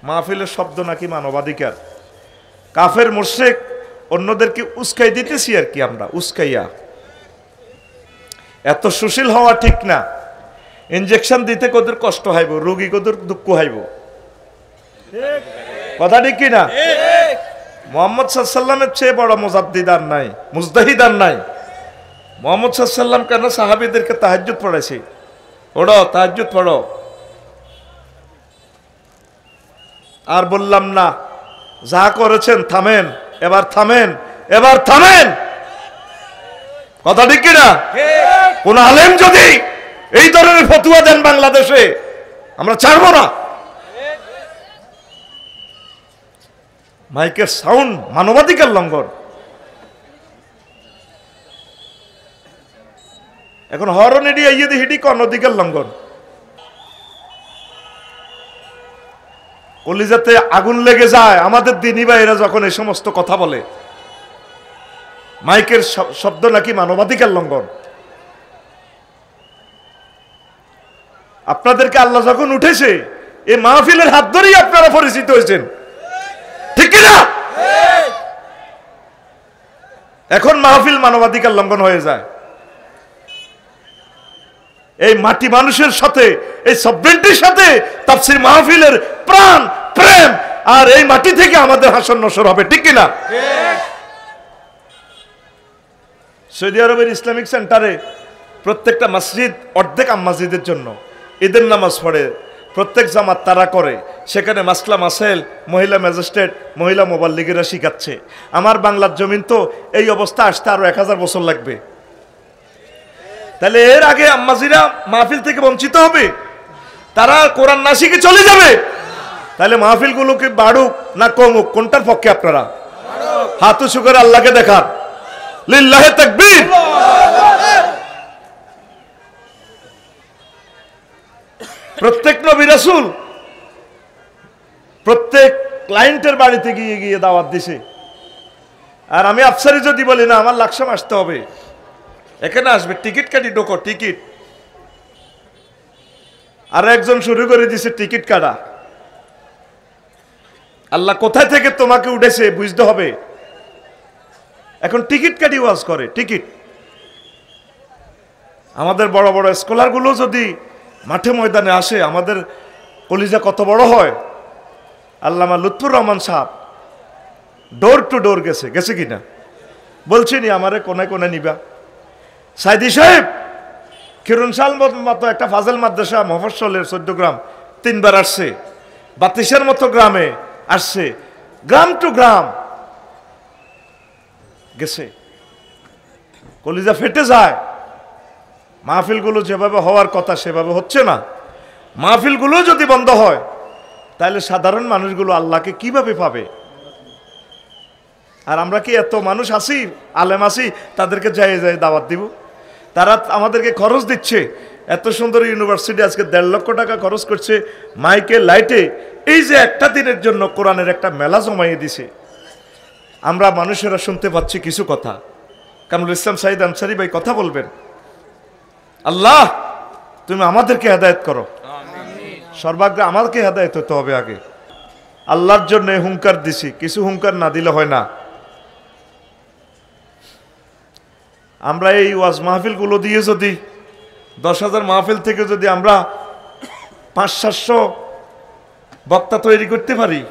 মাহফিলের শব্দ নাকি মানবাধিকার। কাফের মুশরিক অন্যদেরকে উস্কাই দিতেছি আর কি, আমরা উস্কাইয়া। এত সুশীল হওয়া ঠিক না। ইনজেকশন দিতে কদের কষ্ট হইব, রোগী কদের দুঃখ হইব, কথা ঠিক কিনা? মুহাম্মদ সাল্লাল্লাহু আলাইহি ওয়াসাল্লামের চেয়ে বড় মুজাদ্দিদার নাই, মুজতাহিদার নাই। মুহাম্মদ সাল্লাল্লাহু আলাইহি ওয়াসাল্লাম কেন সাহাবীদেরকে তাহাজ্জুদ পড়াইছে, পড়ো তাহাজ্জুদ পড়ো। আর বললাম না যা করেছেন থামেন, এবার থামেন, এবার থামেন, কথা ঠিক কিনা? কোন আলেম যদি এই ধরনের ফতোয়া দেন বাংলাদেশে আমরা ছাড়বো না। মাইকের সাউন্ড মানবাধিকার লঙ্ঘন। এখন হরন এড়িয়ে ইয়ে হিডি অনধিকার লঙ্ঘন। কলিজাতে আগুন লেগে যায় আমাদের দিনী ভাইয়েরা যখন এই সমস্ত কথা বলে। মাইকের শব্দ নাকি মানবাধিকার লঙ্ঘন। আপনাদেরকে আল্লাহ যখন উঠেছে এই মাহফিলের হাত ধরেই আপনারা পরিচিত হয়েছেন, ঠিক কিনা? এখন মাহফিল মানবাধিকার লঙ্ঘন হয়ে যায়। এই মাটি মানুষের সাথে, এই সভ্যেন্টির সাথে তাফসীর মাহফিলের প্রাণ প্রেম, আর এই মাটি থেকে আমাদের হাসন নসর হবে, ঠিক কিনা? সৌদি আরবের ইসলামিক সেন্টারে প্রত্যেকটা মসজিদ অর্ধেক মসজিদের জন্য ঈদের নামাজ পড়ে, প্রত্যেক জামাত তারা করে। সেখানে মাসলা মাসাইল মহিলা ম্যাজিস্ট্রেট, মহিলা মুবাল্লিগেরা শিখাচ্ছে। আমার বাংলার জমিন তো এই অবস্থা আসতে আরো 1000 বছর লাগবে। তাহলে এর আগে আম্মাজিরা মাহফিল থেকে বঞ্চিত হবে, তারা কোরআন না শিখে চলে যাবে। তাহলে মাহফিলগুলোকে বাড়ুক না কমুক, কোনটার পক্ষে আপনারা? হাত উঁচু করে আল্লাহকে দেখান, লিল্লাহে তাকবীর। প্রত্যেক নবী রাসূল প্রত্যেক ক্লায়েন্টের বাড়িতে গিয়ে গিয়ে দাওয়াত দিছে। আর আমি আফসারি যদি বলি না আমার লাকসাম আসতে হবে, এখানে আসবে, টিকিট কাটি, ঢোকো টিকিট। আর একজন শুরু করে দিছে টিকিট কাটা। আল্লাহ কোথায় থেকে তোমাকে উঠেছে বুঝতে হবে। এখন টিকিট কাটি ওয়াজ করে, টিকিট। আমাদের বড় বড় স্কলার গুলো যদি মাঠে ময়দানে আসে আমাদের কলিজা কত বড় হয়। আল্লামা লুৎফুর রহমান সাহেব ডোর টু ডোর গেছে, গেছে কিনা বলছিনি, আমারে কোনায় কোনায় নিবা। সাইদি সাহেব কিরণশাল মতো একটা ফাজেল মাদ্রাসা মফস্বলের 14 গ্রাম 3 বার আসছে। 32-এর মতো গ্রামে আসছে, গ্রাম টু গ্রাম গেছে। কলিজা ফেটে যায়। মাহফিলগুলো যেভাবে হওয়ার কথা সেভাবে হচ্ছে না। মাহফিলগুলো যদি বন্ধ হয় তাহলে সাধারণ মানুষগুলো আল্লাহকে কিভাবে পাবে? আর আমরা কি এত মানুষ আছি, আলেম আছি, তাদেরকে যাই যাই দাওয়াত দিব? তারা আমাদেরকে খরচ দিচ্ছে। এত সুন্দর ইউনিভার্সিটি আজকে 1.5 লক্ষ টাকা খরচ করছে মাইকে, লাইটে। এই যে একটা দিনের জন্য কোরআনের একটা মেলা জমাইয়ে দিছে। আমরা মানুষেরা শুনতে পাচ্ছি কিছু কথা। কামরুল ইসলাম সাইদ আনসারি ভাই কথা বলবেন। আল্লাহ তুমি আমাদেরকে হেদায়েত করো, সর্বাগ্রে আমাদেরকে হেদায়েত হতে হবে আগে। আল্লাহর জন্য হুঙ্কার দিছি, কিছু হুঙ্কার না দিলে হয় না। আমরা এই ওয়াজ মাহফিলগুলো দিয়ে যদি 10,000 মাহফিল থেকে যদি আমরা 500-700 বক্তা তৈরি করতে পারি,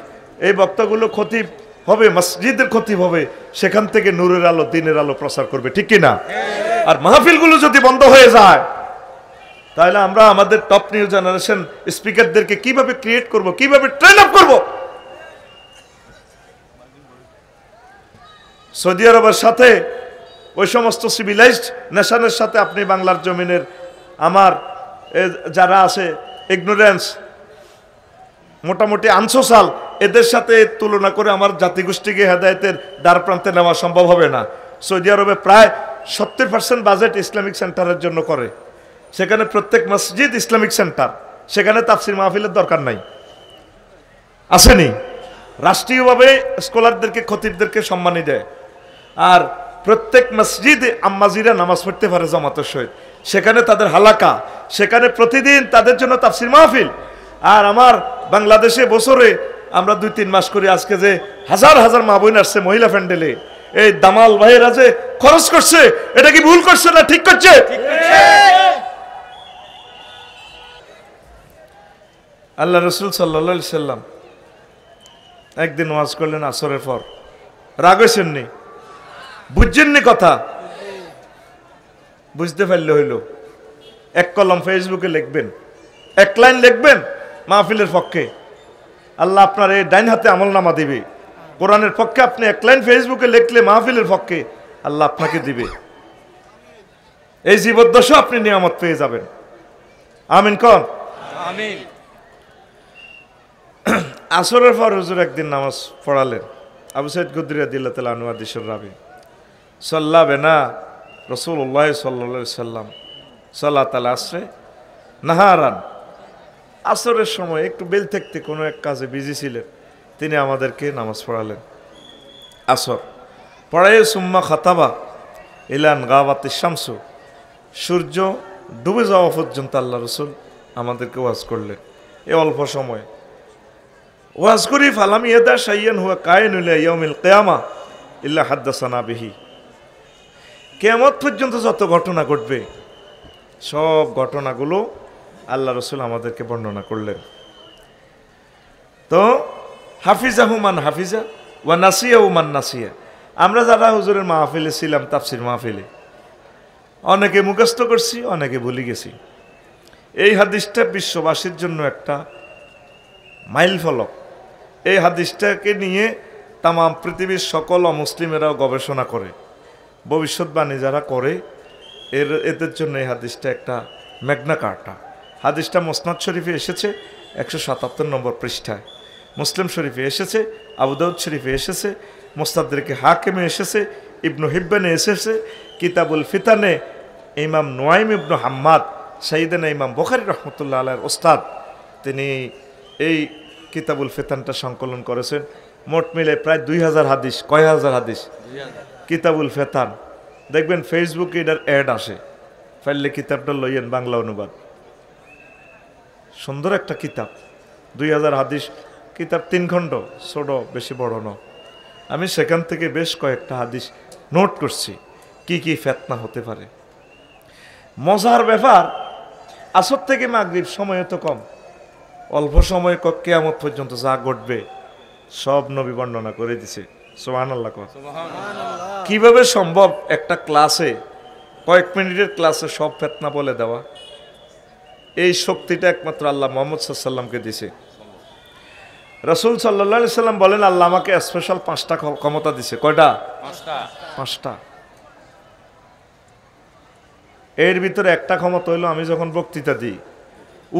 এই বক্তাগুলো খতিব হবে, মসজিদের খতিব হবে, সেখান থেকে নূরের আলো, দিনের আলো প্রচার করবে, ঠিক কিনা? আর মাহফিলগুলো যদি বন্ধ হয়ে যায় তাহলে আমরা আমাদের টপ নিউ জেনারেশন স্পিকারদেরকে কিভাবে ক্রিয়েট করব, কিভাবে ট্রেন আপ করব? সৌদি আরবের সাথে ওই সমস্ত সিভিলাইজড নেশনের সাথে আপনি বাংলার জমিনের আমার যারা আছে ইগনোরেন্স, মোটামুটি আনসোশাল, এদের সাথে তুলনা করে আমার জাতিগোষ্ঠীকে হেদায়েতের দ্বার প্রান্তে নেওয়া সম্ভব হবে না। সৌদি আরবে প্রায় 70% বাজেট ইসলামিক সেন্টারের জন্য করে। সেখানে প্রত্যেক মসজিদ ইসলামিক সেন্টার, সেখানে তাফসির মাহফিলের দরকার নাই, আসেনি। রাষ্ট্রীয়ভাবে স্কলারদেরকে, খতিবদেরকে সম্মানী দেয়। আর প্রত্যেক মসজিদে আম্মাজিরা নামাজ পড়তে পারে জামাতের সহিত, সেখানে তাদের হালাকা, সেখানে প্রতিদিন তাদের জন্য তাফসির মাহফিল। আর আমার বাংলাদেশে বছরে আমরা 2-3 মাস করি, আজকে যে হাজার হাজার মা বোন আসছে মহিলা প্যান্ডেলে, এই দামাল ভাইয়েরা যে খরচ করছে, এটা কি ভুল করছে না ঠিক করছে? আল্লাহ রসুল সাল্লাল্লাহু আলাইহি সাল্লাম একদিন ওয়াজ করলেন আসরের পর। রাগ হয়েছেননি? বুঝছেননি কথা? বুঝতে পারলে হইল। এক কলম ফেসবুকে লিখবেন, এক লাইন লিখবেন মাহফিলের পক্ষে, আল্লাহ আপনার এই ডাইন হাতে আমলনামা দিবে। কোরআনের পক্ষে আপনি এক লাইন ফেসবুকে লিখলে মাহফিলের পক্ষে আল্লাহ আপনাকে দিবে। এই জীবদ্দশা আপনি নিয়ামত পেয়ে যাবেন। আমিন কন। আমিন। আসরের পর হুজুর একদিন নামাজ পড়ালেন। আবু সাইদ খুদরি রাদিয়াল্লাহু তাআলা আনহু হাদিসের রাবী, সাল্লা বিনা রাসূলুল্লাহ সাল্লাল্লাহু আলাইহি সাল্লাম সালাতাল আসরে নাহারান। আসরের সময় একটু বেল থাকতে কোনো এক কাজে বিজি ছিলেন, তিনি আমাদেরকে নামাজ পড়ালেন। আসর পড়ায় সুম্মা খাতাবা ইলান গাওয়াতিশ শামসু, সূর্য ডুবে যাওয়া পর্যন্ত আল্লাহ রসুল আমাদেরকে ওয়াজ করলেন। এই অল্প সময় ওয়াজ করি ফালাম ইয়াদা শাইয়ান হুয়া কায়িনুল ইলা ইয়াউমিল কিয়ামা ইল্লা হাদাসানা বিহি। কিয়ামত পর্যন্ত যত ঘটনা ঘটবে সব ঘটনাগুলো আল্লাহ রসুল আমাদেরকে বর্ণনা করলেন। তো হাফিজাহু মান হাফিজা ওয়া নাসিয়াহু মান নাসিয়া। আমরা যারা হুজুরের মাহফিলে ছিলাম, তাফসির মাহফিলে, অনেকে মুখস্থ করছি, অনেকে ভুলে গেছি। এই হাদিসটা বিশ্ববাসীর জন্য একটা মাইল ফলক। এই হাদিসটাকে নিয়ে তাম পৃথিবীর সকল অমুসলিমেরাও গবেষণা করে, ভবিষ্যৎবাণী যারা করে, এদের জন্য এই হাদিসটা একটা ম্যাগনা কার্টা। হাদিসটা মুসনাদ শরীফে এসেছে 177 নম্বর পৃষ্ঠায়, মুসলিম শরীফে এসেছে, আবু দাউদ শরীফে এসেছে, মুস্তাদরিকে হাকিমে এসেছে, ইবনু হিব্বানে এসেছে, কিতাবুল ফিতানে ইমাম নুয়াইম ইবনু হাম্মাদ সাইয়েদানা ইমাম বুখারী রহমতুল্লাহ আলাইহির ওস্তাদ, তিনি এই কিতাবুল ফিতানটা সংকলন করেছেন। মোট মিলে প্রায় 2000 হাদিস। কয় হাজার হাদিস? কিতাবুল ফিতান। দেখবেন ফেসবুকে এটার অ্যাড আসে, ফাইলে কিতাবটা লইয়েন, বাংলা অনুবাদ, সুন্দর একটা কিতাব। 2000 হাদিস কিতাব, 3 খণ্ড, ছোট, বেশি বড় ন। আমি সেখান থেকে বেশ কয়েকটা হাদিস নোট করছি, কি কি ফেতনা হতে পারে। মজার ব্যাপার, আসর থেকে মাগরিব সময় তো কম, অল্প সময় কিয়ামত পর্যন্ত যা ঘটবে সব নবী বর্ণনা করে দিছে। সুবহানাল্লাহ। কিভাবে সম্ভব একটা ক্লাসে, কয়েক মিনিটের ক্লাসে সব ফেতনা বলে দেওয়া? এই শক্তিটা একমাত্র আল্লাহ মুহাম্মদ সাল্লাল্লাহু আলাইহি ওয়াসাল্লামকে দিছে। রাসূল সাল্লাল্লাহু আলাইহি ওয়াসাল্লাম বলেন, আল্লাহ আমাকে স্পেশাল 5টা ক্ষমতা দিছে। কয়টা? 5টা। এর ভিতরে একটা ক্ষমতা হইলো, আমি যখন বক্তৃতা দিই,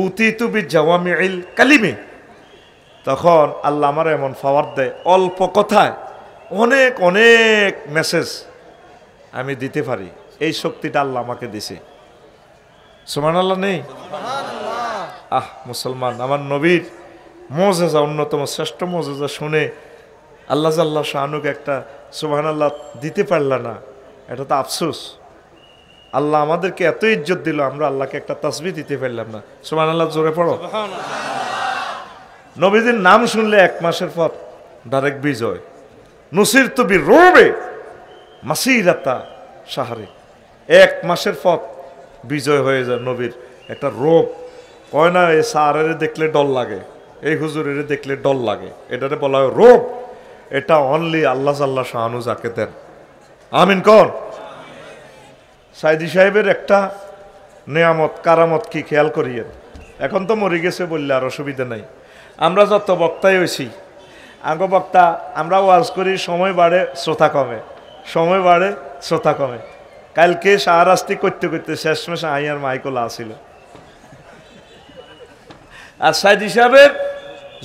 উতিতু বিজাওয়ামিল কালিমে, তখন আল্লাহ আমার এমন পাওয়ার দেয়, অল্প কথায় অনেক অনেক মেসেজ আমি দিতে পারি। এই শক্তিটা আল্লাহ আমাকে দিছে। সুবহানাল্লাহ নেই? আহ মুসলমান, আমার নবীর মুজিজা, অন্যতম শ্রেষ্ঠ মুজিজা শুনে আল্লাহ জাল্লা শানুকে একটা সুবহানাল্লাহ দিতে পারল না, এটা তো আফসোস। আল্লাহ আমাদেরকে এত ইজ্জত দিল, আমরা আল্লাহকে একটা তাসবিহ দিতে পারলাম না। সুবহানাল্লাহ জোরে পড়ো। নবীদের নাম শুনলে 1 মাসের পর ডাইরেক্ট বিজয়। নুসিরতু বিরুবে মাসিরাতা শাহরে, 1 মাসের পর বিজয় হয়ে যায় নবীর একটা রূপ। কয় না, এই সারের দেখলে ডর লাগে, এই হুজুরের দেখলে ডর লাগে, এটারে বলা হয় রূপ। এটা অনলি আল্লাহ জাল্লা শাহানু যাকে দেন। আমিন কোন? সাইদি সাহেবের একটা নিয়ামত, কারামত কি খেয়াল করিয়েন। এখন তো মরে গেছে বললে আর অসুবিধা নাই। আমরা যত বক্তাই হয়েছি, আগে বক্তা আমরা ওয়াজ করি, সময় বাড়ে শ্রোতা কমে, সময় বাড়ে শ্রোতা কমে। কালকে শাহরাস্তি করতে করতে শেষমেশ আইয়ার মাইকোলা আসিল। আর সাইদি সাহেবের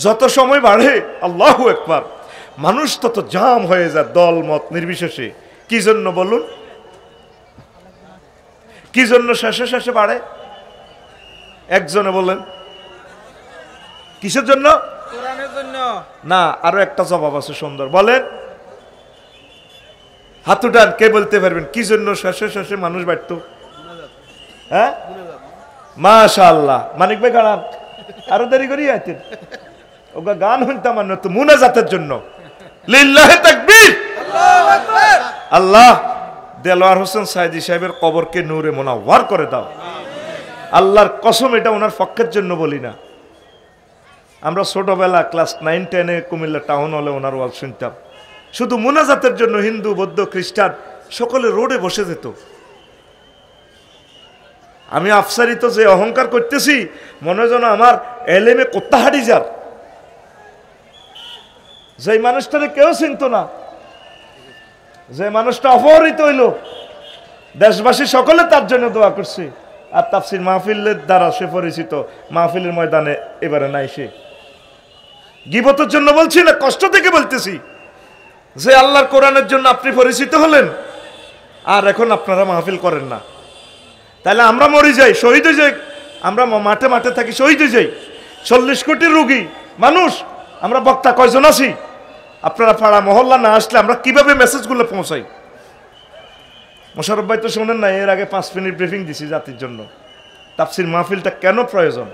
যত সময় বাড়ে, আল্লাহু আকবার, মানুষ তত জাম হয়ে যায়, দল মত নির্বিশেষে। কি জন্য বলুন? কি জন্য শেষে শেষে বাড়ে? একজনে বলেন কিসের জন্য? কোরআনের জন্য না, আরো একটা জবাব আছে সুন্দর, বলেন। হাত উঠান, কে বলতে পারবেন কি জন্য শেষে শেষে মানুষ বাড়ত? হ্যাঁ, মাশাআল্লাহ। মানিক ভাই খারাপ, আরো দেরি করি আইতেন। ওগা গান শুনতাম না তো মুনাজাতের জন্য। লিল্লাহি তাকবীর, আল্লাহু আকবার। আল্লাহ দেলোয়ার হোসেন সাইদি সাহেবের কবরকে নূরে মুনাওয়ার করে দাও। আল্লাহর কসম এটা ওনার পক্ষের জন্য বলি না। আমরা ছোটবেলা ক্লাস 9-10-এ কুমিল্লা টাউন হলে ওনার ওয়াজ শুনতাম। শুধু মুনাজাতের জন্য হিন্দু বৌদ্ধ খ্রিস্টান সকলে রোডে বসে যেত। আমি আফসারিত যে অহংকার করতেছি মনে যেন আমার এলেমে কোত্তা হাঁটি যার, যে মানুষটারে কেউ চিনত না, যে মানুষটা অপহৃত হইল, দেশবাসী সকলে তার জন্য দোয়া করছে। আর তাফসির মাহফিলের দ্বারা সে পরিচিত, মাহফিলের ময়দানে এবারে নাই সে। গীবতের জন্য বলছি না, কষ্ট থেকে বলতেছি যে আল্লাহর কোরআনের জন্য আপনি পরিচিত হলেন আর এখন আপনারা মাহফিল করেন না, তাহলে আমরা মরে যাই, শহীদ হয়ে যাই। আমরা মাঠে মাঠে থাকি, শহীদ হয়ে যাই। 40 কোটি রোগী মানুষ, আমরা বক্তা কয়জন আছি? আপনারা পাড়া মহল্লা না আসলে আমরা কিভাবে মেসেজগুলো পৌঁছাই? মোশাররফ ভাই তো শোনেন না, এর আগে 5 মিনিট ব্রিফিং দিছি জাতির জন্য তাফসির মাহফিলটা কেন প্রয়োজন।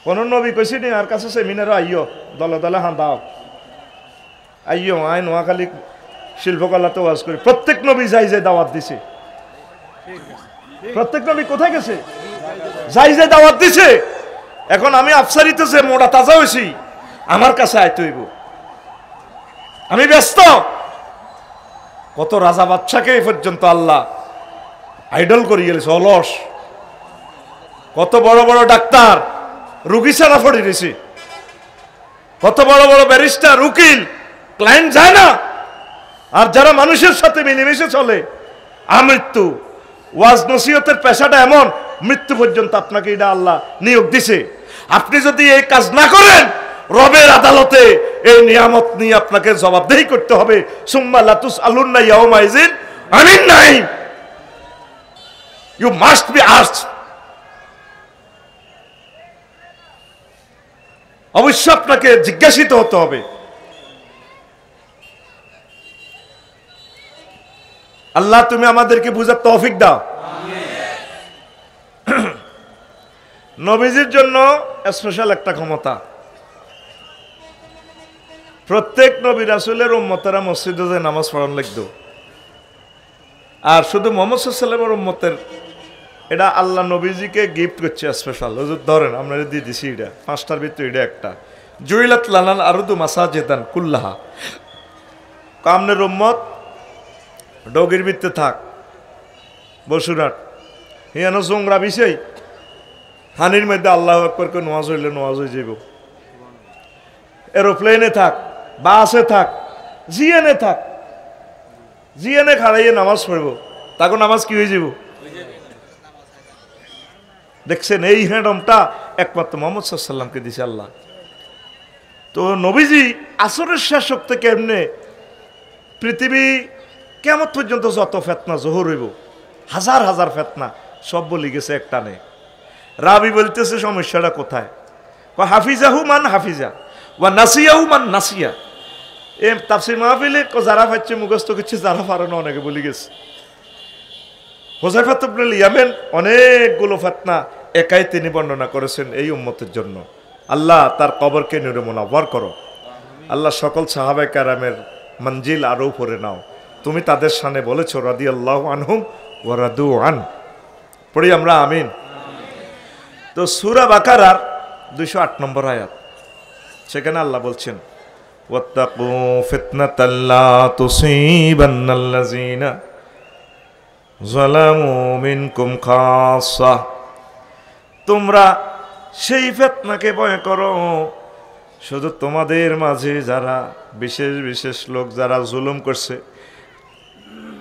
কোন নবী কইছি নি আর কাছে সেমিনার আইও দলে দলে হাঁ দাও আইও আই নোয়াখালী শিল্পকলাতে ওয়াজ করি। প্রত্যেক নবী যাই যাই দাওয়াত দিছে। প্রত্যেক নবী কোথায় গেছে? যাই যাই দাওয়াত দিছে। এখন আমি আফসারিত যে মোড়া তাজা হয়েছি, আমার কাছে আইতে হইব। আমি ব্যস্ত। কত রাজা বাদশাকে এই পর্যন্ত আল্লাহ আইডল করে গেছে, অলস। কত বড় বড় ডাক্তার রুগী ছাড়া পড়ে গেছে, কত বড় বড় ব্যারিস্টার উকিল ক্লায়েন্ট যায় না। আর যারা মানুষের সাথে মিলেমিশে চলে, আমৃত্যু ওয়াজ নসিহতের পেশাটা এমন, মৃত্যু পর্যন্ত আপনাকে এটা আল্লাহ নিয়োগ দিছে। আপনি যদি এই কাজ না করেন, রবের আদালতে এই নিয়ামত নিয়ে আপনাকে জবাবদেহি করতে হবে। সুম্মা লাতুস আলুন্না ইয়াউমাইজিন আনিন নাইম, ইউ মাস্ট বি আস্কড। অবশ্য আপনাকে জিজ্ঞাসিত হতে হবে। আল্লাহ তুমি আমাদেরকে বুঝার তৌফিক দাও। নবীজির জন্য স্পেশাল একটা ক্ষমতা। প্রত্যেক নবী রাসূলের উম্মতেরা মসজিদে যে নামাজ পড়ান লাগতো, আর শুধু মুহাম্মদ সাল্লাল্লাহু আলাইহি ওয়াসাল্লামের উম্মতের এটা আল্লাহ নবীজিকে গিফট করছে স্পেশাল। হুজুর ধরেন আপনারা দিয়ে দিছি, এটা 5টার ভিতরে এটা একটা। জুইলাত লানাল আরদু মাসাজিদান কুল্লাহা, কামনের উম্মত ডগির ভিতরে থাক, বসুরাট হিয়ানো জোংরা বিষয় হানির মধ্যে আল্লাহু আকবার করে নামাজ হইলে নামাজ হয়ে যাইব। এরোপ্লেনে থাক, বাসে থাক, জিএনে থাক, জিএনে খাড়াইয়ে নামাজ পড়ব, তখন নামাজ কি হয়ে যাব? দেখছেন, এই হ্যান্ডমটা একমাত্র মুহাম্মদ সাল্লাল্লাহু আলাইহি ওয়াসাল্লামকে দিছে আল্লাহ। তো নবীজি আসরের শেষ থেকে এমনি পৃথিবী কিয়ামত পর্যন্ত যত ফেতনা জোহর হইব, হাজার হাজার ফেতনা, সব বলি গেছে একটা নেই। রাবি বলতেছে সমস্যাটা কোথায়? হাফিজাহু মান হাফিজা ওয়া নাসিয়াহু মান নাসিয়া। এ তাফসীর মাহফিলে যারা পাচ্ছে মুখস্থ করছে, যারা পারে না অনেকে বলি গেছে। হুযায়ফা ইবনুল ইয়ামান অনেকগুলো ফিতনা একাই তিনি বর্ণনা করেছেন এই উম্মতের জন্য। আল্লাহ তার কবরকে নূরে মুনাওয়ার করো। আল্লাহ সকল সাহাবায়ে কেরামের মঞ্জিল আরো উপরে নাও। তুমি তাদের সামনে বলেছো রাদিয়াল্লাহু আনহুম ওয়া রাদু আন। পড়ি আমরা আমিন। তো সূরা বাকারার 208 নম্বর আয়াত, সেখানে আল্লাহ বলছেন ওয়াত্তাকু ফিতনাতাল লা তুসিবান্নাল্লাযিনা যালামু মিনকুম খাসসা। তোমরা সেই ফিতনাকে ভয় করো, শুধু তোমাদের মাঝে যারা বিশেষ বিশেষ লোক যারা জুলুম করছে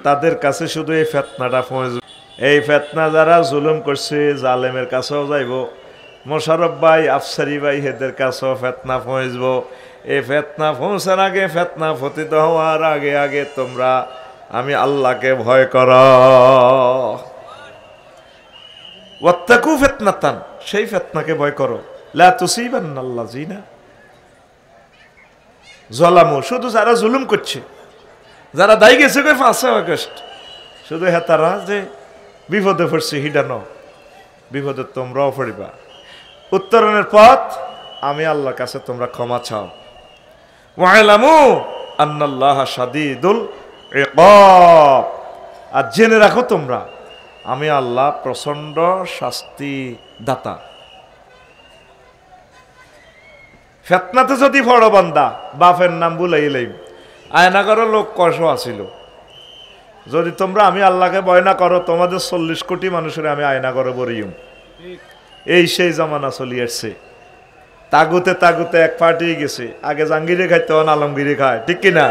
তাদের কাছে শুধু এই ফিতনাটা পৌঁছবে। এই ফিতনা যারা জুলুম করছে জালেমের কাছেও যাইব, মোশাররফ ভাই আফসারি ভাই এদের কাছেও ফিতনা পৌঁছব। এই ফিতনা পৌঁছার আগে, ফিতনা পতিত হওয়ার আগে আগে তোমরা আমি আল্লাহকে ভয় করো। ওয়াত্তাকু ফিতনাতান, সেই ফিতনাকে ভয় করো, লা তুসিবান্নাল্লাযিনা যালামু, শুধু যারা জুলুম করছে, যারা দায়ী গেছে 5 আগস্ট, শুধু হেতারা যে বিপদে পড়ছে হিডানো, বিপদে তোমরাও পড়িবা। উত্তরণের পথ, আমি আল্লাহর কাছে তোমরা ক্ষমা চাও। ওয়াইলামু আন্নাল্লাহা শাদীদুল ইকাব, আর জেনে রাখো তোমরা আমি আল্লাহ প্রচন্ড শাস্তি দাতা। ফেতনাতে যদি বড় বান্দা বাপের নাম বুলাইলেই আয়নাগরের লোক কষ আছিল, যদি তোমরা আমি আল্লাহকে ভয় না করো তোমাদের 40 কোটি মানুষের আমি আয়নাগরে বরিম। এই সেই জামানা চলি আসছে। তাগুতে তাগুতে এক পার্টি গেছে। আগে জাঙ্গিরে খাইতো, অন আলমগিরি খায়, ঠিক কিনা?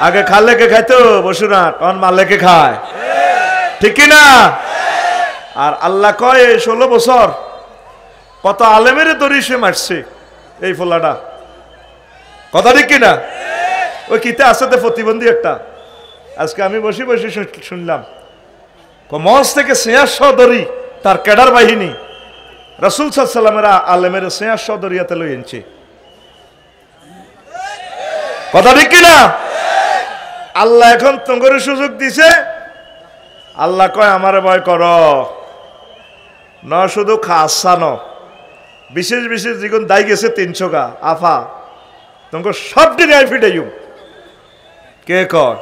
আগে খালেকে খাইতো বসুরাট, অন মালেকে খায়, ঠিক কিনা? আর আল্লাহ কয় 16 বছর কত আলেমের দড়ি সে মারছে এই ফোলাটা, কথা ঠিক কিনা? ওই কিতে আছে তো প্রতিবন্ধী একটা। আজকে আমি বসে বসে শুনলাম মঞ্চ থেকে 600 দড়ি তার ক্যাডার বাহিনী রাসূল সাল্লাল্লাহু আলাইহি ওয়াসাল্লামের আলেমের 600 দড়িয়াতে লই এনেছে, কথা ঠিক কিনা? আল্লাহ এখন তোমার সুযোগ দিছে। আল্লাহ কয় আমারে ভয় কর না, শুধু খাসানো বিশেষ বিশেষ যেগুন দায় গেছে 300 গা আফা তোমাকে সব দিনে ফিডাইম। কে কয়?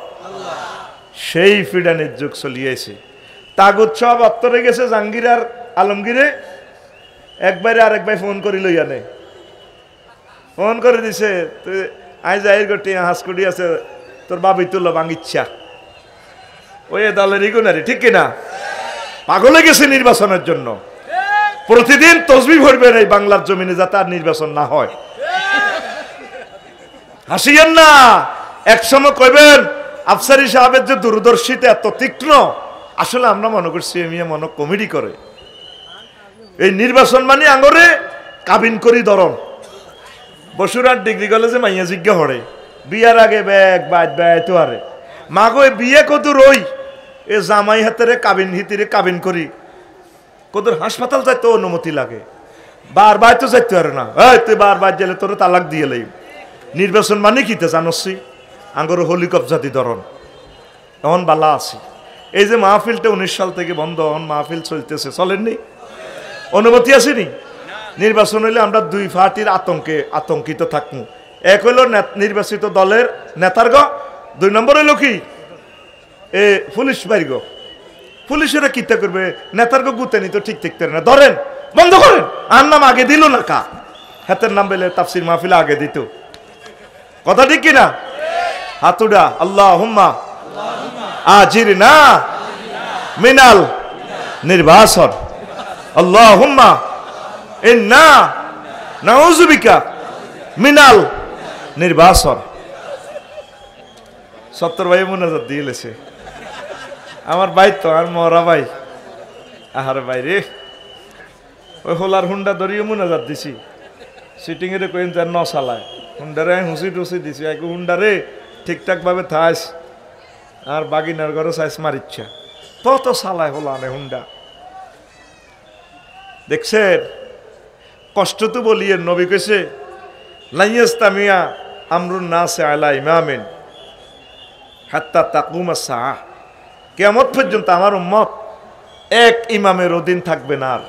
সেই ফিডানের যুগ চলিয়েছে। তাগুত সব অত্তরে গেছে জাহাঙ্গীর আর আলমগীরে। একবারে আরেক ভাই ফোন করি লইয়া নেই, ফোন করে দিছে তুই আই যাই গটি হাঁসকুটি আছে তোর বাবি তুলো বাঙ্গিচ্ছা, ওই দলের ইগুনারি, ঠিক কিনা? পাগলে গেছে নির্বাচনের জন্য। প্রতিদিন তসবিহ পড়বেন এই বাংলার জমিনে যাতে আর নির্বাচন না হয়। হাসিয়েন না, একসময় কইবেন আফসারি সাহেবের যে দূরদর্শিতা এত তীক্ষ্ণ, আসলে আমরা মনে করছি এমিয়া মনে কমেডি করে। এই নির্বাচন মানে আঙরে কাবিন করি ধরন। বসুরহাট ডিগ্রি কলেজে মাইয়া জিজ্ঞা হরে বিয়ার আগে ব্যাগ বাদ ব্যয় তো আরে মাগো বিয়ে কত রই এ জামাই হাতেরে কাবিন হিতিরে কাবিন করি কদর হাসপাতাল যাইতে অনুমতি লাগে, বারবার তো যাইতে পারে না। তুই বারবার গেলে তোর তালাক দিয়ে লাই। নির্বাচন মানে কিতে জানসি আঙ্গর হলিকপ জাতি ধরন। এখন বালা আছি, এই যে মাহফিলটা 19 সাল থেকে বন্ধ, এখন মাহফিল চলতেছে, চলেননি? অনুমতি আসেনি? নির্বাচন হইলে আমরা দুই পার্টির আতঙ্কিত থাকবো। এক হইল নির্বাচিত দলের নেতার গো, 2 নম্বর হইল কি এ পুলিশ বাইর গো। পুলিশেরা কিতা করবে? নেতার গো গুতে নি তো ঠিক থাকতে না, ধরেন বন্ধ করেন। আর নাম আগে দিল না কা, হাতের নাম বেলে তাফসির মাহফিলে আগে দিত, কথা ঠিক কিনা? হাতুডা আল্লাহুম্মা আজিরনা মিনাল নির্বাচন, আল্লাহুম্মা ইন্না নাউযু বিকা মিনাল নির্বাচন। 70 ভাই মুনাজাত দিয়েছে আমার ভাই তো আর মরা ভাই। আহারে ভাই রে, ওই হোলার হুন্ডা ধরিয়ে মুনাজাত দিছি। সিটিং এর কইন যার ন চালায় হুন্ডারে হুঁসি টুসি দিছি, এক হুন্ডারে ঠিকঠাক ভাবে থাইস আর বাগিনার ঘরে সাইস মারিচ্ছা তত চালায় হোলানে হুন্ডা। দেখছেন কষ্ট তো বলিয়ে নবী কইছে লাইয়াস্তামিয়া আমরুন নাসে আলা ইমামিন হাত্তা তাকুমা সাআহ, কিয়ামত পর্যন্ত আমার উম্মত এক ইমামের অধীন থাকবে না। আর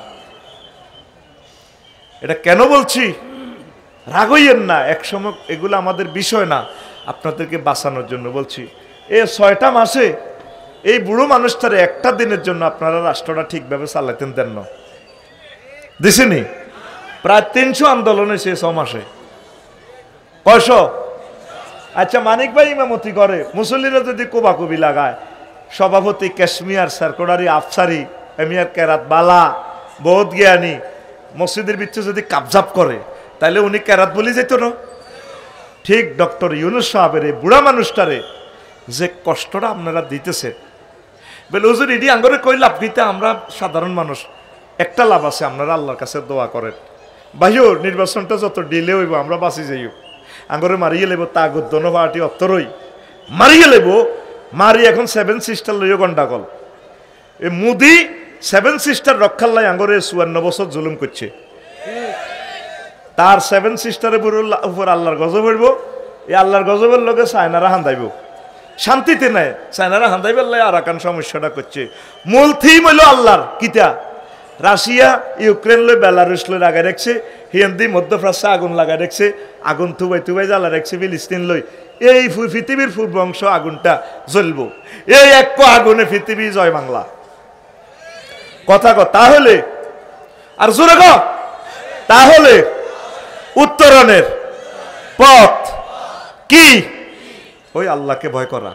এটা কেন বলছি? রাগ হইয়েন না, একসময় এগুলো আমাদের বিষয় না, আপনাদেরকে বাঁচানোর জন্য বলছি। এই 6টা মাসে এই বুড়ো মানুষটারে একটা দিনের জন্য আপনারা রাষ্ট্রটা ঠিকভাবে চালাতেন দেন না, দিছেনি? প্রায় 300 আন্দোলন হয়েছে 6 মাসে। 500। আচ্ছা মানিক ভাই ইমামতি করে, মুসল্লিরা যদি কোবাকুবি লাগায়, সভাপতি কাশ্মীর সারকোডারি আফসারি এমিয়ার কেরাত বালা বহুত জ্ঞানী মসজিদের ভিতরে যদি কাবজাব করে, তাহলে উনি কেরাত বলি যেত না? ঠিক ডক্টর ইউনূস সাহেবের এই বুড়া মানুষটারে যে কষ্টটা আপনারা দিতেছেন, বলে হুজুর এডি আঙ্গরে কই লাভ দিতে, আমরা সাধারণ মানুষ একটা লাভ আছে, আপনারা আল্লাহর কাছে দোয়া করেন ভাইও নির্বাচনটা যত ডিলে হইব আমরা বাঁচি যাইও। আঙ্গরে মারিয়ে লেব তাগুত দোনো পার্টি অত্তরই মারিয়ে লেব। মারি এখন 7 সিস্টার লইও গন্ডাগল। এ মুদি 7 সিস্টার রক্ষার লাই আঙ্গরে 54 বছর জুলুম করছে। তার 7 সিস্টারের উপর আল্লাহর গজব হইব। এই আল্লাহর গজবের লোকে চায়নারা হান্দাইব, শান্তিতে নেয় চায়নারা হান্দাইবার লাই আরাকান সমস্যাটা করছে। মূল থিম হইল আল্লাহর কিতা রাশিয়া ইউক্রেন লই বেলারুশ লই লাগাই রাখছে, হিন্দি মধ্যপ্রাচ্যে আগুন লাগাই রাখছে, আগুন থুবাই থুবাই জ্বালা রাখছে ফিলিস্তিন লই। এই পৃথিবীর পূর্ব অংশ আগুনটা জ্বলব, এই এক আগুনে পৃথিবী জয় বাংলা। কথা তাহলে আর জোরে গ, তাহলে উত্তরণের পথ কি? ওই আল্লাহকে ভয় করা।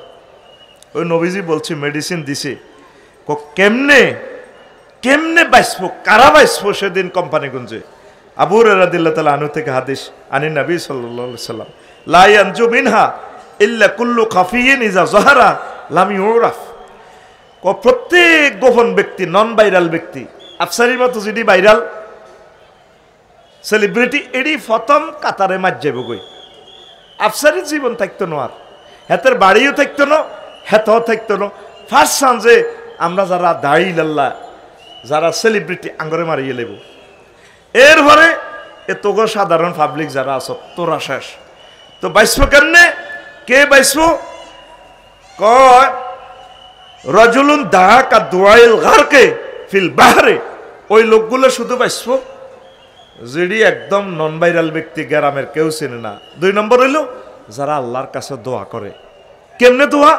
ওই নবীজি বলছে মেডিসিন দিছে, কেমনে কেমনে বাঁচবো, কারা বাঁচবো সেদিন কোম্পানিগঞ্জে। আবু হুরায়রা রাদিয়াল্লাহু তাআলা আনহু থেকে হাদিস আনি নবী সাল্লাল্লাহু আলাইহি সাল্লাম, লা ইয়ানজু মিনহা ইল্লা কুল্লু খাফিয়িন ইযা যাহারা লাম ইউরাফ। প্রত্যেক গোপন ব্যক্তি, নন ভাইরাল ব্যক্তি, আফসারির মতো যদি ভাইরাল সেলিব্রিটি এডি প্রথম কাতারে মার যাবে গই। আফসারির জীবন থাকতো না, আর হেতের বাড়িও থাকতো না, হেতাও থাকতো না। ফার্স্ট চান্সে আমরা যারা দায়ী লাল্লা, যারা সেলিব্রিটি আঙ্গরে মারিয়ে লেব। এরপরে এ তোগো সাধারণ পাবলিক যারা আছো তোরা শেষ। তো বাইসবো কেমনে, কে বাইসবো? কয় রজুলুন দাহাকা দুয়াইল গারকে ফিল বাহরে। ওই লোকগুলো শুধু বাইসবো যেটি একদম নন ভাইরাল ব্যক্তি, গ্রামের কেউ চেনে না। 2 নম্বর হইল যারা আল্লাহর কাছে দোয়া করে। কেমনে দোয়া?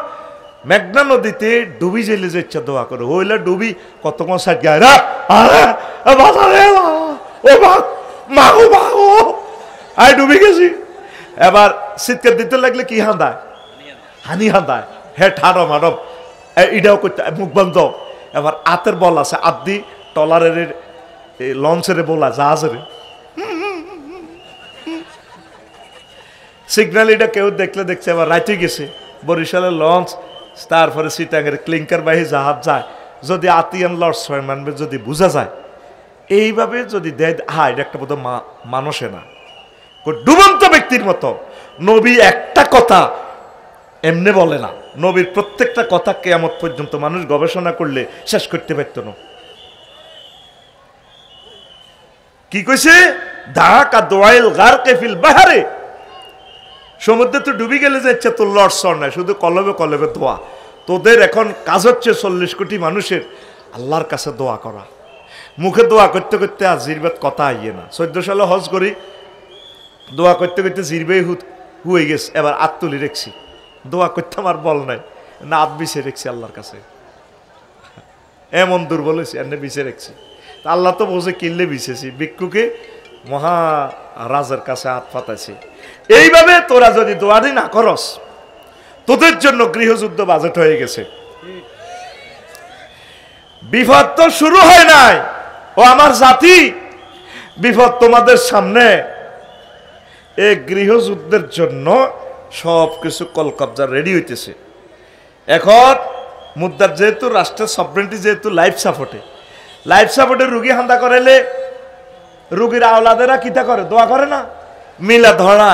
মেঘনা নদীতে ডুবি জেলে যে ইচ্ছা দোয়া করে, হইলে ডুবি কতক্ষণ সাইড গায় না, আই ডুবি গেছি। এবার শীতকাল দিতে লাগলে কি হাঁদায়, হানি হাঁদায়, হে ঠাড়ো মানব এটাও করতে মুখ বন্ধ। এবার আতের বল আছে, আদি টলারের লঞ্চের বলা জাহাজের সিগন্যাল, এটা কেউ দেখলে দেখছে। এবার রাইতে গেছে বরিশালের লঞ্চ, তারপরে সিটাঙ্গের ক্লিঙ্কার বাহি জাহাজ যায়। যদি আতিয়ান লর্ডস মানবে, যদি বোঝা যায় এইভাবে যদি দেয়, হ্যাঁ এটা একটা বোধ মানুষে না, ডুবন্ত ব্যক্তির মতো। নবী একটা কথা এমনি বলে না, নবীর প্রত্যেকটা কথা কিয়ামত পর্যন্ত মানুষ গবেষণা করলে শেষ করতে পারত না। কি কইছে? দাহাকা দোয়াইল গারকে ফিল বাহরে। সমুদ্রে তো ডুবি গেলে যে ইচ্ছা তোর লড়সর নাই, শুধু কলবে কলবে দোয়া। তোদের এখন কাজ হচ্ছে 40 কোটি মানুষের আল্লাহর কাছে দোয়া করা। মুখে দোয়া করতে করতে আর জিরবেত কথা আইয়ে না। 14 সালে হজ করি, দোয়া করতে করতে জিরবে হয়ে গেছে। এবার আত তুলি রেখছি, দোয়া করতে আমার বল নাই না, আত বিছে রেখছি আল্লাহর কাছে। এমন দুর্বল হয়েছি, এমনি বিছে রেখছি। আল্লাহ তো বোঝে কিনলে বিছেছি, ভিক্ষুকে মহারাজের কাছে হাত পাতাইছি। এইভাবে তোরা যদি দোয়ারি না করস, তোদের জন্য গৃহযুদ্ধ বাজেট হয়ে গেছে। বিপদ তো শুরু হয় নাই, ও আমার জাতি, বিপদ তোমাদের সামনে। এই গৃহযুদ্ধের জন্য সবকিছু কলকবজা রেডি হইতেছে। এখন মুদ্রার যেহেতু রাষ্ট্রের সভরেন্টি, যেহেতু লাইফ সাপোর্টে রুগী হান্দা করাইলে রুগীর আওলাদেরা কিতা করে? দোয়া করে না, মিলা ধরা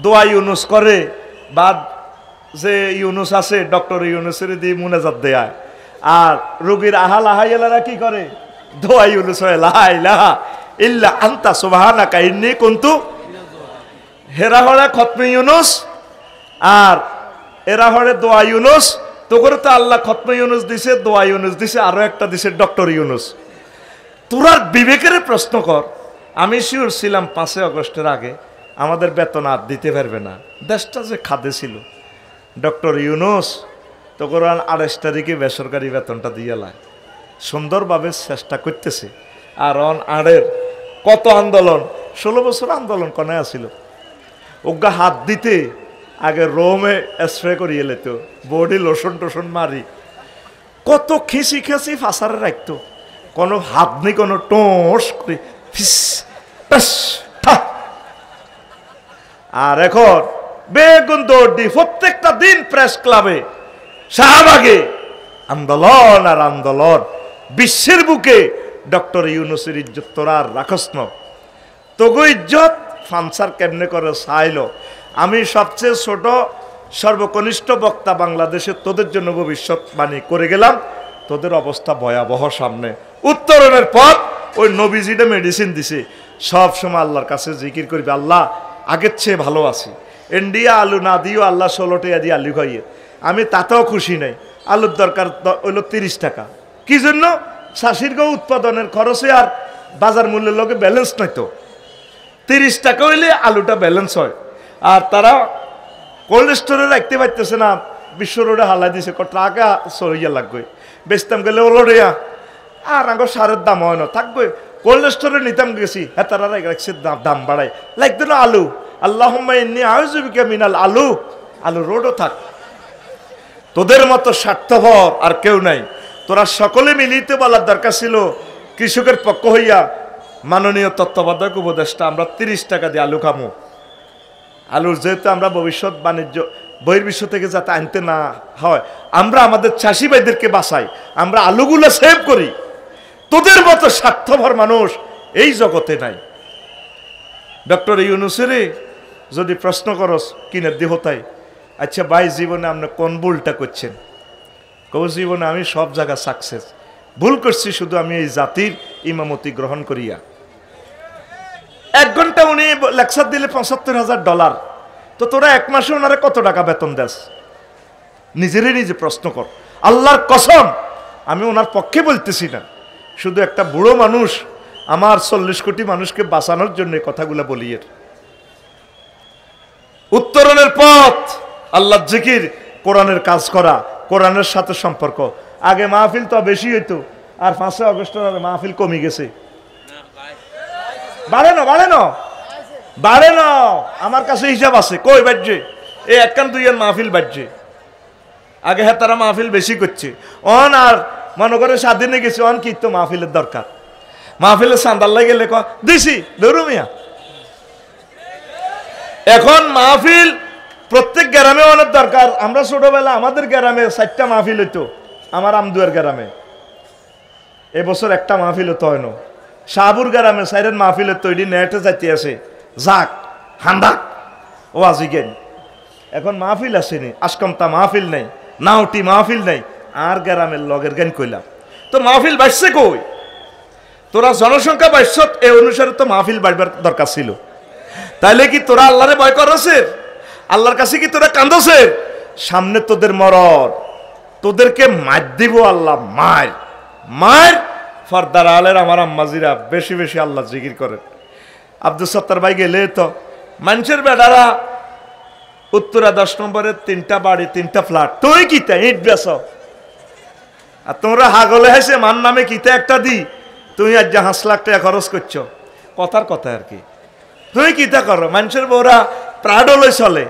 দোয়া ইউনুস করে। বা যে ইউনুস আছে ডক্টর ইউনুসের দিয়ে মুনাজাত দেয়। আর রুগীর আহাল আহাইলারা কি করে? দোয়া ইউনুস হয়, লা ইলাহা ইল্লা আনতা সুবহানাকা ইন্নী কুনতু। হেরা হরে খতমে ইউনুস, আর এরা হরে দোয়া ইউনুস। তো করে তো আল্লাহ খতমে ইউনুস দিছে, দোয়া ইউনুস দিছে, আরো একটা দিছে ডক্টর ইউনুস। তোরা বিবেকের প্রশ্ন কর। আমি শিওর ছিলাম 5 আগস্টের আগে আমাদের বেতন আর দিতে পারবে না, দেশটা যে খাদে ছিল। ডক্টর ইউনুস তো কোরআন 28 তারিখে বেসরকারি বেতনটা দিয়ে লায়, সুন্দরভাবে চেষ্টা করতেছে। আর অন আড়ের কত আন্দোলন, 16 বছর আন্দোলন কনে আসিল। ওগা হাত দিতে আগে রোমে স্প্রে করিয়ে লেতো, বডি লোশন টোশন মারি, কত খিসি খেসি ফাঁসারে রাখতো। কোনো হাত নেই, কোনো টোস করে ফিস টাস ঠা। আর এখন বেগুন দৌড়ি প্রত্যেকটা দিন প্রেস ক্লাবে, শাহবাগে আন্দোলন আর আন্দোলন। বিশ্বের বুকে ডক্টর ইউনুসের ইজ্জত তোরা আর রাখস না। তগু ইজ্জত ফানসার কেমনে করে চাইল। আমি সবচেয়ে ছোট সর্বকনিষ্ঠ বক্তা বাংলাদেশে, তোদের জন্য ভবিষ্যৎবাণী করে গেলাম। তোদের অবস্থা ভয়াবহ সামনে। উত্তরণের পথ ওই নবীজিটা মেডিসিন দিছে। সব সময় আল্লাহর কাছে জিকির করবি, আল্লাহ আগের চেয়ে ভালো আছি। ইন্ডিয়া আলু না দিও আল্লাহ 16 টাকা দিয়ে আলু খাইয়ে, আমি তাতেও খুশি নেই। আলুর দরকার হইল 30 টাকা। কি জন্য? চাষির গো উৎপাদনের খরচে আর বাজার মূল্যের লগে ব্যালেন্স নাই তো 30 টাকা হইলে আলুটা ব্যালেন্স হয় আর তারা কোল্ড স্টোরে রাখতে পারতেছে না বিশ্ব রোডে হালাই দিছে ট্রাকে সরিয়া লাগবে বেচতাম গেলে ওলড়িয়া আর আগে সারের দাম হয় না থাকবে কোল্ড স্টোরে নিতাম গেছি হ্যাঁ তারা রাখছে দাম বাড়ায় লাগতো না আলু আল্লাহুম্মা ইন্নী আউযুবিকা মিনাল আলু আলু রোডও থাক তোদের মতো স্বার্থপর আর কেউ নাই তোরা সকলে মিলিতে বলার দরকার ছিল কৃষকের পক্ষ হইয়া মাননীয় তত্ত্বাবধায়ক উপদেষ্টা আমরা 30 টাকা দিয়ে আলু খামো আলুর যেহেতু আমরা ভবিষ্যৎ বাণিজ্য বহির্বিশ্ব থেকে যাতে আনতে না হয় আমরা আমাদের চাষি ভাইদেরকে বাঁচাই আমরা আলুগুলো সেভ করি তোদের মতো স্বার্থপর মানুষ এই জগতে নাই ডক্টর ইউনূসের যদি প্রশ্ন করস কিনে দেহতাই আচ্ছা ভাই জীবনে আপনি কোন ভুলটা করছেন কৌ জীবনে আমি সব জায়গা সাকসেস ভুল করছি শুধু আমি এই জাতির ইমামতি গ্রহণ করিয়া 1 ঘন্টা উনি লেকচার দিলে $৭৫,০০০ তো তোরা 1 মাসে ওনারে কত টাকা বেতন দেস নিজেরই নিজে প্রশ্ন কর আল্লাহর কসম আমি ওনার পক্ষে বলতেছি না শুধু একটা বুড়ো মানুষ আমার 40 কোটি মানুষকে বাঁচানোর জন্য কথাগুলো বলি এর উত্তরণের পথ আল্লাহর জিকির কোরআনের কাজ করা কোরআনের সাথে সম্পর্ক আগে মাহফিল তো বেশি হইতো আর 5 আগস্টের মাহফিল কমে গেছে বাড়ে না আমার কাছে হিসাব আছে কই বাজছে এই 1-2 মাহফিল বাজছে আগে হ্যাঁ তারা মাহফিল বেশি করছে অন আর মনে করে স্বাধীনে গেছে অন কি তো মাহফিলের দরকার মাহফিলের চান্দাল্লাই গেলে দিছি ধরু মিয়া এখন মাহফিল প্রত্যেক গ্রামে অনেক দরকার আমরা ছোটবেলা আমাদের গ্রামে 4টা মাহফিল হইতো আমার আমদুয়ার গ্রামে এবছর একটা মাহফিল হতো হয় না শাহপুর গ্রামে 4 মাহফিল হতো এটি নেটে যাইতে আছে যাক হান্দাক ও আজিগেন এখন মাহফিল আসেনি আসকমতা মাহফিল নেই নাওটি মাহফিল নেই আর গ্রামের লগের গান কইলাম তো মাহফিল বাড়ছে কই তোরা জনসংখ্যা বাড়ছ এই অনুসারে তো মাহফিল বাড়বার দরকার ছিল তাইলে কি তোরা আল্লাহরে ভয় করছে আল্লাহর কাছে কি তোরা কান্দছে সামনে তোদের মরণ তোদেরকে মার দিব আল্লাহ মার ফরদার আলের আমার আম্মাজিরা বেশি বেশি আল্লাহ জিকির করেন আব্দুল সত্তার ভাই গেলে তো মানুষের বেড়ারা উত্তরা 10 নম্বরের 3টা বাড়ি 3টা ফ্ল্যাট তুই কিতা ইট বেছ আর তোমরা হাগলে হেসে মান নামে কিতা একটা দি তুই আজ 5 লাখ টাকা খরচ করছো কথার কথা আর কি তুই কিতা করো মানুষের বউরা প্রাডলে চলে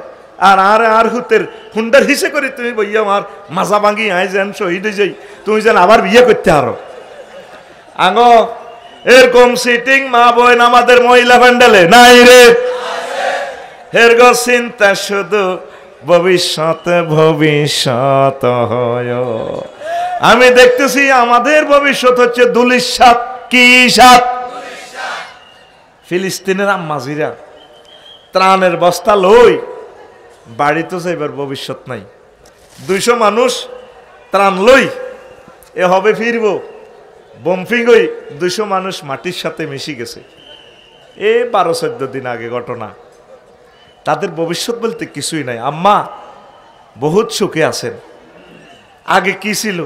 আর হুতের হুন্ডার হিসে করে তুমি বইয়া আমার মাজা ভাঙি আই যেন শহীদ যাই তুমি যেন আবার বিয়ে করতে আরো আঙো এরকম সিটিং মা বোন আমাদের মহিলা প্যান্ডেলে নাই রে এরকম চিন্তা শুধু ভবিষ্যৎ হয় আমি দেখতেছি আমাদের ভবিষ্যৎ হচ্ছে দুলিশাত কি সাত ফিলিস্তিনের আম্মাজিরা ত্রাণের বস্তা লই বাড়িতে যাইবার ভবিষ্যৎ নাই 200 মানুষ ত্রাণ লই এ হবে ফিরব বম্পিং হই 200 মানুষ মাটির সাথে মিশে গেছে এ 12-14 দিন আগে ঘটনা তাদের ভবিষ্যৎ বলতে কিছুই নাই আম্মা বহুত সুখে আছেন আগে কি ছিল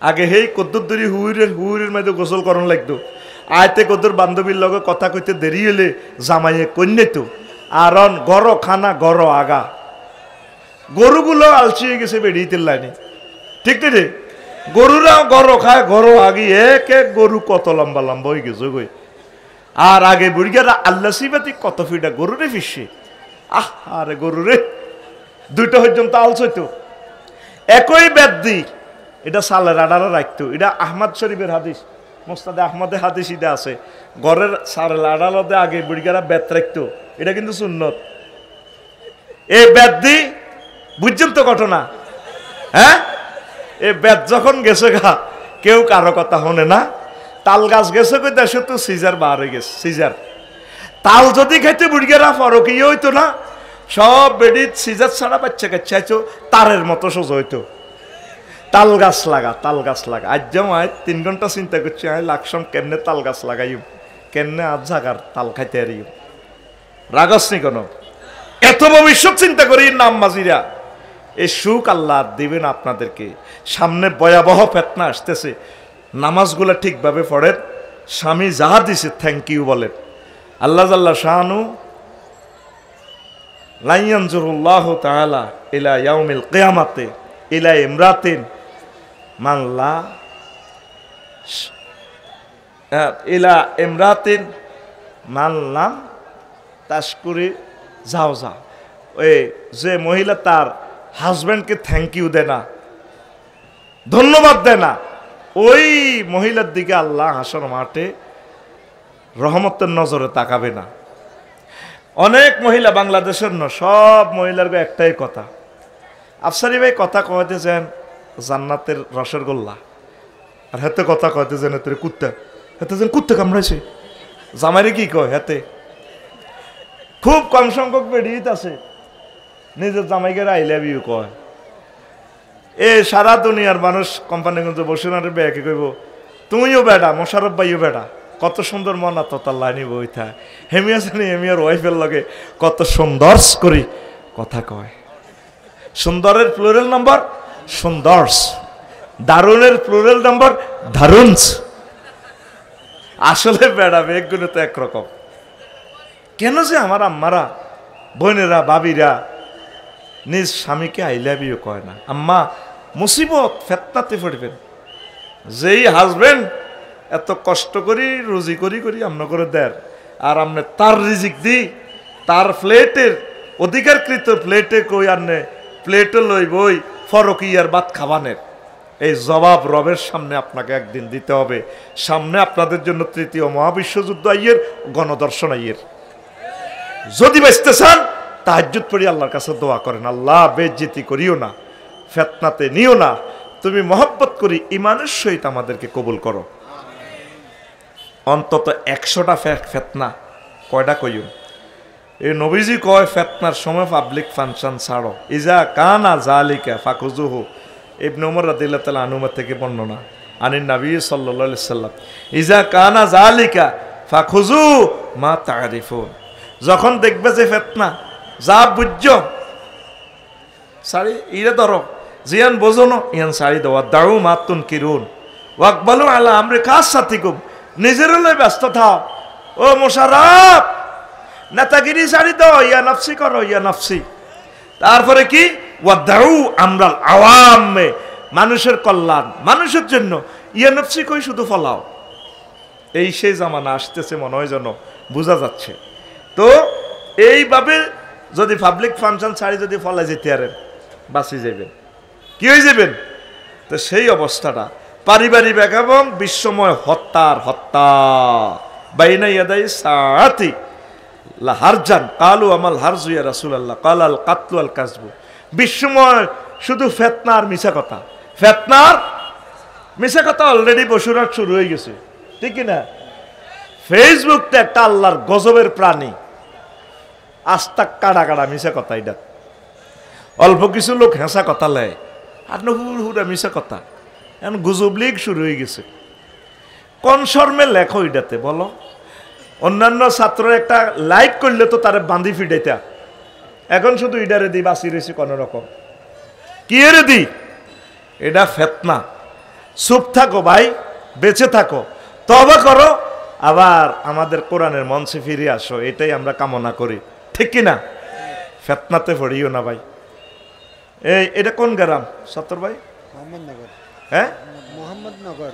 আগে হেই কদ্দুরি হুইরের মধ্যে গোসল করন লাগতো আয়তে কদ্দুর বান্ধবীর লগে কথা কইতে দেরি হলে জামাইয়ে কন্যে তো আরন গড় খানা গড় আগা গরুগুলো আলচিয়ে গেছে বেরিয়ে লাইনি ঠিক রে গরুরাও গড় খায় গড় আগে এক গরু কত লম্বা লম্বা হয়ে গেছে গই আর আগে বুড়িগারা আল্লাহ সিবাতি কত ফিটা গরুরে ফিসে আরে গরুরে 2টা পর্যন্ত আলছইতো একই ব্যাধি এটা সালের আডারা রাখতো এটা আহমদ শরীফের হাদিস মোস্তাদে আহমদের হাদিস এটা আছে ঘরের সারের আডালতে আগে বুড়িগারা বেত রাখতো এটা কিন্তু সুন্নত এই ব্যাধি বুঝছেন তো ঘটনা হ্যাঁ এই বেত যখন গেছে গা কেউ কারো কথা শোনে না তাল গাছ গেছে কই দেশে তো সিজার বার হয়ে গেছে সিজার তাল যদি খাইতে বুড়িগেরা ফরক ইয়ে হইতো না সব বেডিত সিজার ছাড়া বাচ্চা কাচ্চা তারের মতো সোজা হইতো তাল গাছ লাগা আজ যেমন 3 ঘন্টা চিন্তা করছি আমি লাকসম কেমনে তাল গাছ লাগাইম কেমনে আজ জাগার তাল খাইতে হারিম রাগসনি কোনো এত ভবিষ্যৎ চিন্তা করি নাম মাজিরা এই সুখ আল্লাহ দিবেন আপনাদেরকে সামনে ভয়াবহ ফেতনা আসতেছে নামাজগুলো ঠিকভাবে পড়েন, স্বামী যাহা দিছে থ্যাংক ইউ বলেন। আল্লাহ জাল্লা শাহানু লা ইয়ানজুরুল্লাহু তাআলা ইলা ইয়াউমিল কিয়ামাতে ইলা ইমরাতিন মান লা ইলা ইমরাতিন মান লাম তাশকুরি জাওজা। ওই যে মহিলা তার হাজব্যান্ডকে থ্যাংক ইউ দেয় না, ধন্যবাদ দেয় না, ওই মহিলার দিকে আল্লাহ হাসর মাঠে রহমতের নজরে তাকাবে না। অনেক মহিলা বাংলাদেশের সব মহিলার একটাই কথা, আফসারি ভাই কথা কইতেছেন জান্নাতের রসের গোল্লা, আর হাতে কথা কইতেছেন এতে কুত্তা, হাতে যেন কুত্তা কামড়াইছে। জামাইরে কি কয় হাতে? খুব কম সংখ্যক বেডিত আছে নিজের জামাইকে আই লাভ ইউ কয়। এ সারা দুনিয়ার মানুষ কোম্পানিগঞ্জে বসে না বেয়াকে কইব তুমিও বেড়া, মোশারফ ভাইও বেড়া, কত সুন্দর মন তার লাইনি বইথা হেমিয়া জানি হেমিয়ার ওয়াইফের লগে কত সুন্দর করি কথা কয়। সুন্দরের প্লুরাল নাম্বার সুন্দরস, দারুণের প্লুরাল নাম্বার দারুণস। আসলে বেড়া বেগুলো তো একরকম। কেন যে আমার আম্মারা বোনেরা বাবিরা নিজ স্বামীকে আই লাভ ইউ কয় না? আম্মা মুসিবত ফেতনাতে পড়বেন। যেই হাজবেন্ড এত কষ্ট করি রুজি করি করি আমন করে দেয়, আর আমনে তার রিজিক দি তার প্লেটের অধিকারকৃত প্লেটে কই আনে প্লেটে লই বই ফরকিয়ার ভাত খাবানের, এই জবাব রবের সামনে আপনাকে একদিন দিতে হবে। সামনে আপনাদের জন্য তৃতীয় মহাবিশ্বযুদ্ধ আইয়ের, গণদর্শন আইয়ের। যদি বেঁচতে চান তাহাজ্জুদ পড়ি আল্লাহর কাছে দোয়া করেন, আল্লাহ বেজ্জিতি করিও না, ফেতনাতে নিও না, তুমি মহব্বত করি ইমানের সহিত আমাদেরকে কবুল করো। অন্তত 100টা ফেতনা কয়টা কইম? এই নবীজি কয় ফেতনার সময় পাবলিক ফাংশন ছাড়ো। ইজা কানা জালিকা ফাকুজুহু, ইবনে ওমর রাদিয়াল্লাহু তাআলা আনহু থেকে বর্ণনা আনিন নবী সাল্লাল্লাহু আলাইহি সাল্লাম, ইজা কানা জালিকা ফাকুজু মা তারিফুন। যখন দেখবে যে ফেতনা যা বুঝছো সারি ইরে ধরো, জিয়ান বোঝনো ইয়ান সারি দেওয়া, দাউ মাতুন কিরুন ওয়াকবালু আলা আমরি কাসাতিকুম, নিজের লই ব্যস্ত থাও। ও মোশাররফ নেতাগিরি সারি দাও, ইয়া নফসি করো ইয়া নফসি। তারপরে কি ওয়াদাউ আমরাল আওয়ামে, মানুষের কল্যাণ মানুষের জন্য, ইয়া নফসি কই শুধু ফলাও। এই সেই জামানা আসতেছে মনে হয় যেন বোঝা যাচ্ছে। তো এইভাবে যদি পাবলিক ফাংশন ছাড়ি যদি ফলাই যেতে পারেন বাঁচি যাবেন, কি হয়ে যাবেন? তো সেই অবস্থাটা পারিবারিক এবং বিশ্বময় হত্যার হত্যা বাইনা ইয়াদাই সাআতি লা হারজান কালু আমাল হারজু ইয়া রাসূলুল্লাহ কাল আল কাতলু আল কাসবু। বিশ্বময় শুধু ফিতনার মিছা কথা, ফিতনার মিছা কথা অলরেডি বসুরাট শুরু হয়ে গেছে, ঠিক কি না? ফেসবুকটা একটা আল্লাহর গজবের প্রাণী, আস্তা কাড়া কাড়া মিছা কথা। এটা অল্প কিছু লোক হেঁচা কথা লেয় আর হুড়া মিছা কথা, এখন গুজব লিগ শুরু হয়ে গেছে। কোন শর্মে লেখো এটাতে বলো? অন্যান্য ছাত্র একটা লাইক করলে তো তারে বান্ধি ফিডাইতা, এখন শুধু ইডারে দি বাঁচি রয়েছে কোন রকম। কি এরে দি? এটা ফেতনা। চুপ থাকো ভাই, বেঁচে থাকো, তওবা করো, আবার আমাদের কোরআনের মঞ্চে ফিরে আসো, এটাই আমরা কামনা করি, ঠিক কিনা? ফেতনাতে পড়িও না ভাই। এটা কোন গ্রাম সত্তর ভাই? হ্যাঁ,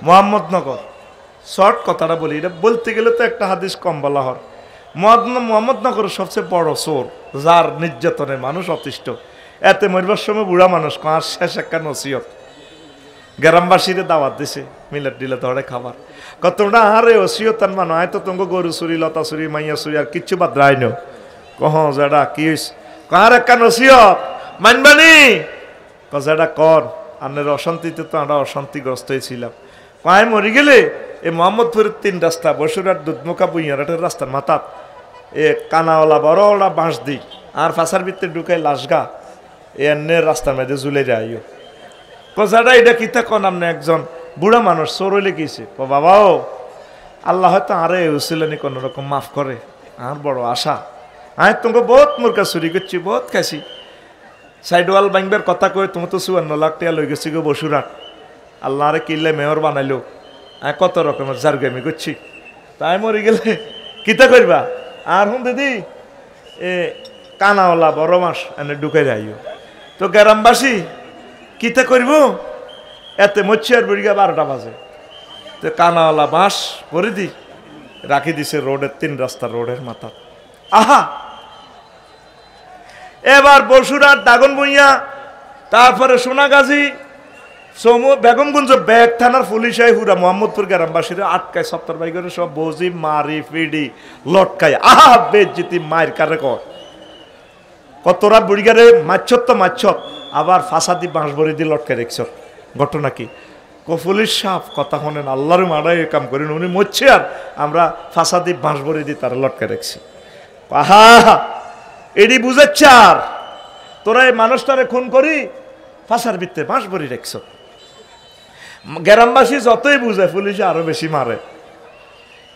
মোহাম্মদনগর। শর্ট কথাটা বলি, এটা বলতে গেলে তো একটা হাদিস কম বলা হয়। মোহাম্মদনগরের সবচেয়ে বড় চোর, যার নির্যাতনে মানুষ অতিষ্ঠ। এতে মরবার সময় বুড়া মানুষ আর শেষ একটা নসিহত গ্রামবাসীরে দাওয়াত দিছে, মিলাদ দিলে ধরে খাবার কতটা আরে ওসিয়ত মানো আয় তো তোমাকে গরু চুরি লতা চুরি মাইয়া চুরি আর কিচ্ছু বাদ রায় নো। কহ যেটা কি হয়েছে? কার একটা নসিহত মানবানি যেটা কর, আপনার অশান্তিতে তো আমরা অশান্তিগ্রস্ত হয়েছিলাম। কয় মরি গেলে এই মোহাম্মদপুরের 3 রাস্তা, বসুরার দুধমুখা বুইয়ারাটের রাস্তার মাথাত এ কানাওয়ালা বড়ওয়ালা বাঁশ দিই আর ফাঁসার ভিতরে ঢুকাই লাশগা এর রাস্তার মধ্যে ঝুলে যাইও। কথাটা এটা কিতা কন? আপনি একজন বুড়া মানুষ চোর হইলে গেছে, বাবাও আল্লাহ হয়তো আরে উছিলেনি কোনো রকম মাফ করে, আর বড় আশা। আমি তোমাকে বহুত মুরগা চুরি করছি, বহুত খাইছি। সাইডওয়াল বাংবার কথা কয়ে তুমি তো 54 লাখ টাকা লই গেছি গো বসুরাট। আল্লাহ আরে কিনলে মেয়র বানাইলো, কত রকমের জারগামি করছি, তাই মরে গেলে কিতা করবা। আর হুন দিদি এ কানাওয়ালা বড় মাস এনে ঢুকাই যাইও, তো গ্রামবাসী কিতা করব, এতে মরছি আর বুড়িগা 12টা বাজে, তো কানাওয়ালা বাঁশ ভরে দি রাখি দিছে রোডের 3 রাস্তার রোডের মাথা। আহা এবার বসুরার দাগন ভুইয়া, তারপরে সোনাগাজী বেগমগঞ্জ ব্যাগ থানার পুলিশ হুরা মোহাম্মদপুর গ্রামবাসীরা আটকায় 70 বাই করে সব বজি মারি ফিডি লটকায়। আহা বেজ্জিতি মায়ের কারে কতরা বুড়িগারে মাছত তো মাছত, আবার ফাঁসাদি বাঁশ ভরি দিয়ে লটকায় রেখছ। ঘটনা কি? পুলিশ সাপ কথা শোনেন, আল্লাহর মারাই কাম করেন, উনি মরছে আর আমরা ফাঁসাদি বাঁশ ভরি দিয়ে তারা লটকায় রেখছি। আহা এডি বুঝাচ্ছে, আর তোরা এই মানুষটারে খুন করি ফাঁসার ভিত্তে বাঁশ ভরি রেখছ। গ্রামবাসী যতই বুঝে পুলিশে আরো বেশি মারে।